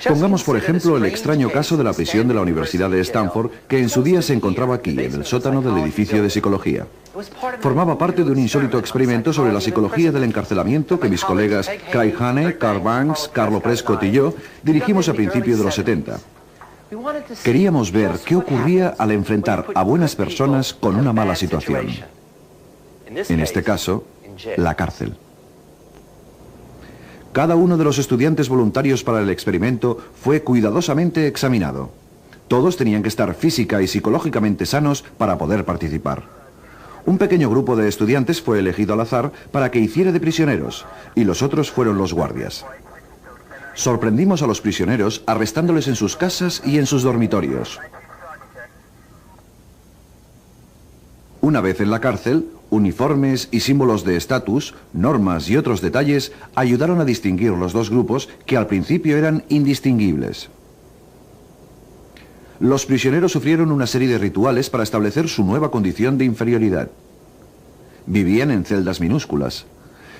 Pongamos por ejemplo el extraño caso de la prisión de la Universidad de Stanford, que en su día se encontraba aquí, en el sótano del edificio de psicología. Formaba parte de un insólito experimento sobre la psicología del encarcelamiento que mis colegas Craig Hane, Carl Banks, Carlo Prescott y yo dirigimos a principios de los 70. Queríamos ver qué ocurría al enfrentar a buenas personas con una mala situación. En este caso, la cárcel. Cada uno de los estudiantes voluntarios para el experimento fue cuidadosamente examinado. Todos tenían que estar física y psicológicamente sanos para poder participar. Un pequeño grupo de estudiantes fue elegido al azar para que hiciera de prisioneros, y los otros fueron los guardias. Sorprendimos a los prisioneros arrestándoles en sus casas y en sus dormitorios. Una vez en la cárcel, uniformes y símbolos de estatus, normas y otros detalles ayudaron a distinguir los dos grupos que al principio eran indistinguibles. Los prisioneros sufrieron una serie de rituales para establecer su nueva condición de inferioridad. Vivían en celdas minúsculas.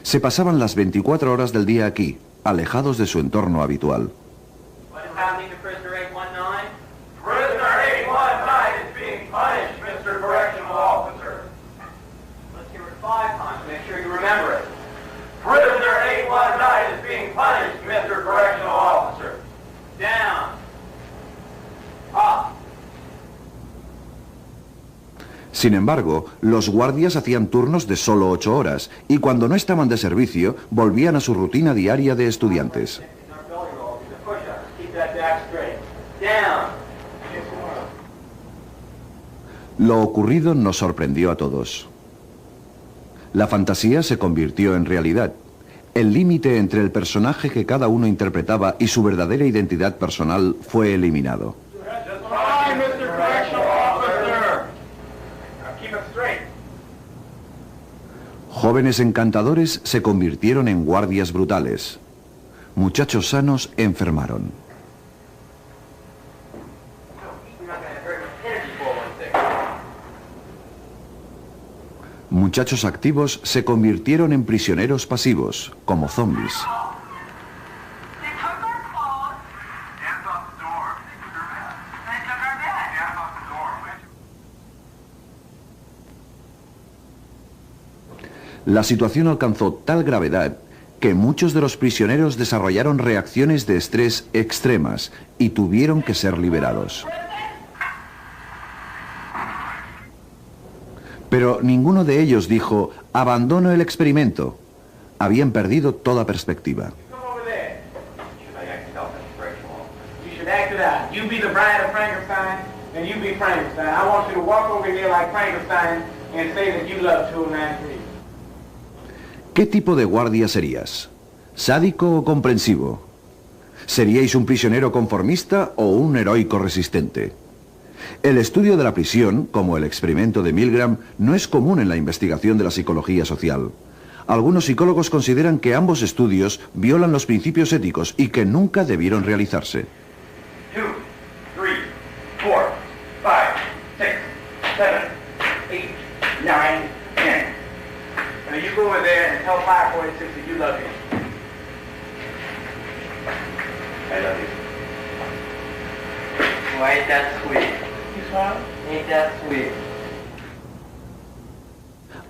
Se pasaban las 24 horas del día aquí, alejados de su entorno habitual. Sin embargo, los guardias hacían turnos de solo 8 horas y cuando no estaban de servicio, volvían a su rutina diaria de estudiantes. Lo ocurrido nos sorprendió a todos. La fantasía se convirtió en realidad. El límite entre el personaje que cada uno interpretaba y su verdadera identidad personal fue eliminado. Jóvenes encantadores se convirtieron en guardias brutales. Muchachos sanos enfermaron. Muchachos activos se convirtieron en prisioneros pasivos, como zombies. La situación alcanzó tal gravedad que muchos de los prisioneros desarrollaron reacciones de estrés extremas y tuvieron que ser liberados. Pero ninguno de ellos dijo, abandono el experimento. Habían perdido toda perspectiva. ¿Qué tipo de guardia serías? ¿Sádico o comprensivo? ¿Seríais un prisionero conformista o un heroico resistente? El estudio de la prisión, como el experimento de Milgram, no es común en la investigación de la psicología social. Algunos psicólogos consideran que ambos estudios violan los principios éticos y que nunca debieron realizarse. 2, 3, 4, 5, 6, 7, 8, 9, 10. Now you go over there and tell 546 that you love him. I love you. Well, ain't that sweet? You smile? Ain't that sweet?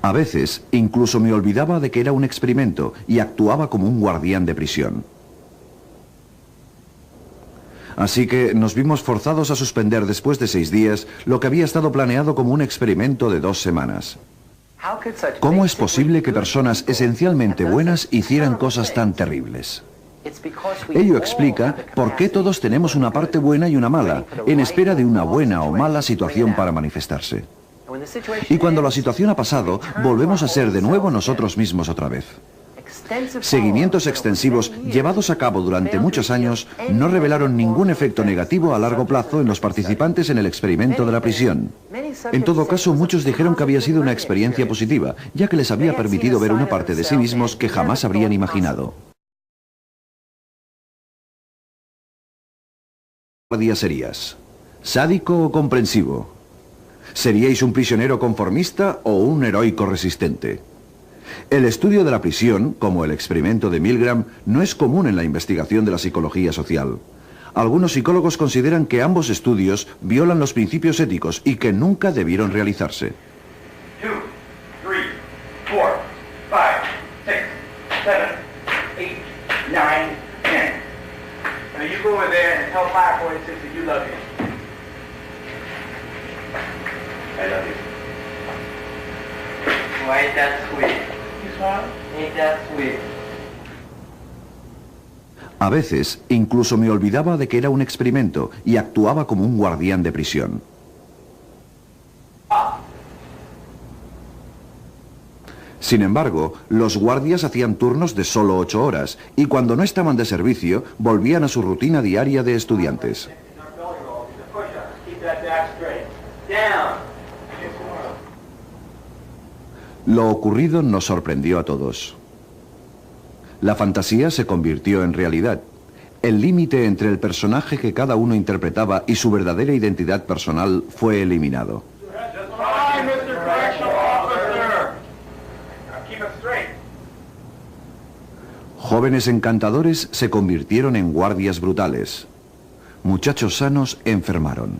A veces, incluso me olvidaba de que era un experimento y actuaba como un guardián de prisión. Así que nos vimos forzados a suspender después de 6 días lo que había estado planeado como un experimento de 2 semanas. ¿Cómo es posible que personas esencialmente buenas hicieran cosas tan terribles? Ello explica por qué todos tenemos una parte buena y una mala, en espera de una buena o mala situación para manifestarse. Y cuando la situación ha pasado, volvemos a ser de nuevo nosotros mismos otra vez. Seguimientos extensivos llevados a cabo durante muchos años no revelaron ningún efecto negativo a largo plazo en los participantes en el experimento de la prisión. En todo caso, muchos dijeron que había sido una experiencia positiva, ya que les había permitido ver una parte de sí mismos que jamás habrían imaginado. ¿Qué guardia serías? ¿Sádico o comprensivo? ¿Seríais un prisionero conformista o un heroico resistente? El estudio de la prisión, como el experimento de Milgram, no es común en la investigación de la psicología social. Algunos psicólogos consideran que ambos estudios violan los principios éticos y que nunca debieron realizarse. 2, 3, 4, 5, 6, 7, 8, 9, 10. Now you go over there and tell 546 that you love him. I love you. Well, ain't that sweet? You smile? Ain't that sweet? A veces, incluso me olvidaba de que era un experimento y actuaba como un guardián de prisión. Sin embargo, los guardias hacían turnos de solo 8 horas y cuando no estaban de servicio, volvían a su rutina diaria de estudiantes. Lo ocurrido nos sorprendió a todos. La fantasía se convirtió en realidad. El límite entre el personaje que cada uno interpretaba y su verdadera identidad personal fue eliminado. Jóvenes encantadores se convirtieron en guardias brutales. Muchachos sanos enfermaron.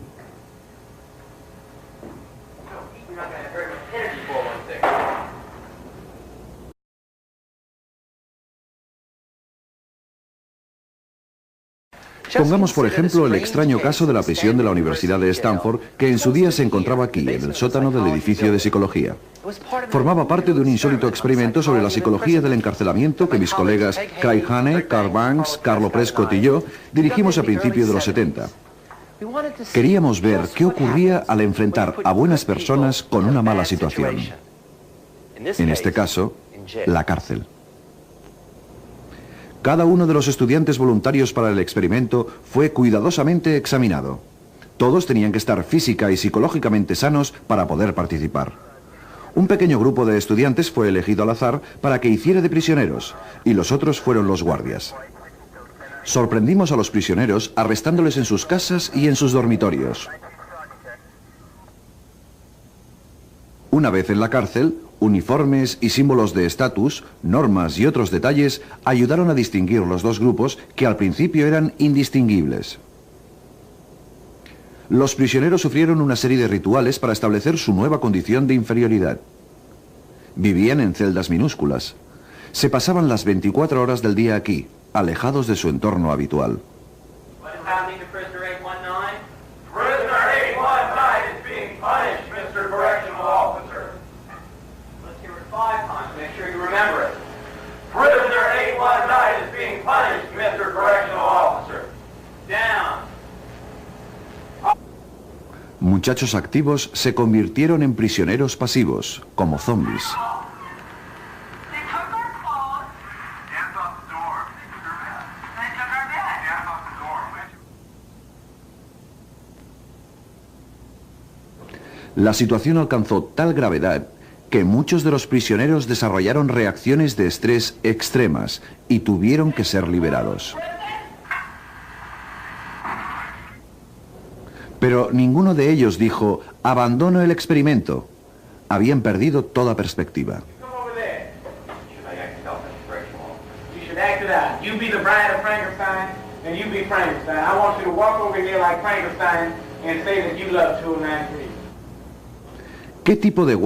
Pongamos por ejemplo el extraño caso de la prisión de la Universidad de Stanford, que en su día se encontraba aquí, en el sótano del edificio de psicología. Formaba parte de un insólito experimento sobre la psicología del encarcelamiento que mis colegas Craig Hane, Carl Banks, Carlo Prescott y yo dirigimos a principios de los 70. Queríamos ver qué ocurría al enfrentar a buenas personas con una mala situación. En este caso, la cárcel. Cada uno de los estudiantes voluntarios para el experimento fue cuidadosamente examinado. Todos tenían que estar física y psicológicamente sanos para poder participar. Un pequeño grupo de estudiantes fue elegido al azar para que hiciera de prisioneros, y los otros fueron los guardias. Sorprendimos a los prisioneros arrestándoles en sus casas y en sus dormitorios. Una vez en la cárcel, uniformes y símbolos de estatus, normas y otros detalles ayudaron a distinguir los dos grupos que al principio eran indistinguibles. Los prisioneros sufrieron una serie de rituales para establecer su nueva condición de inferioridad. Vivían en celdas minúsculas. Se pasaban las 24 horas del día aquí, alejados de su entorno habitual. Muchachos activos se convirtieron en prisioneros pasivos, como zombies. La situación alcanzó tal gravedad que muchos de los prisioneros desarrollaron reacciones de estrés extremas y tuvieron que ser liberados. Pero ninguno de ellos dijo, abandono el experimento. Habían perdido toda perspectiva. ¿Qué tipo de guardia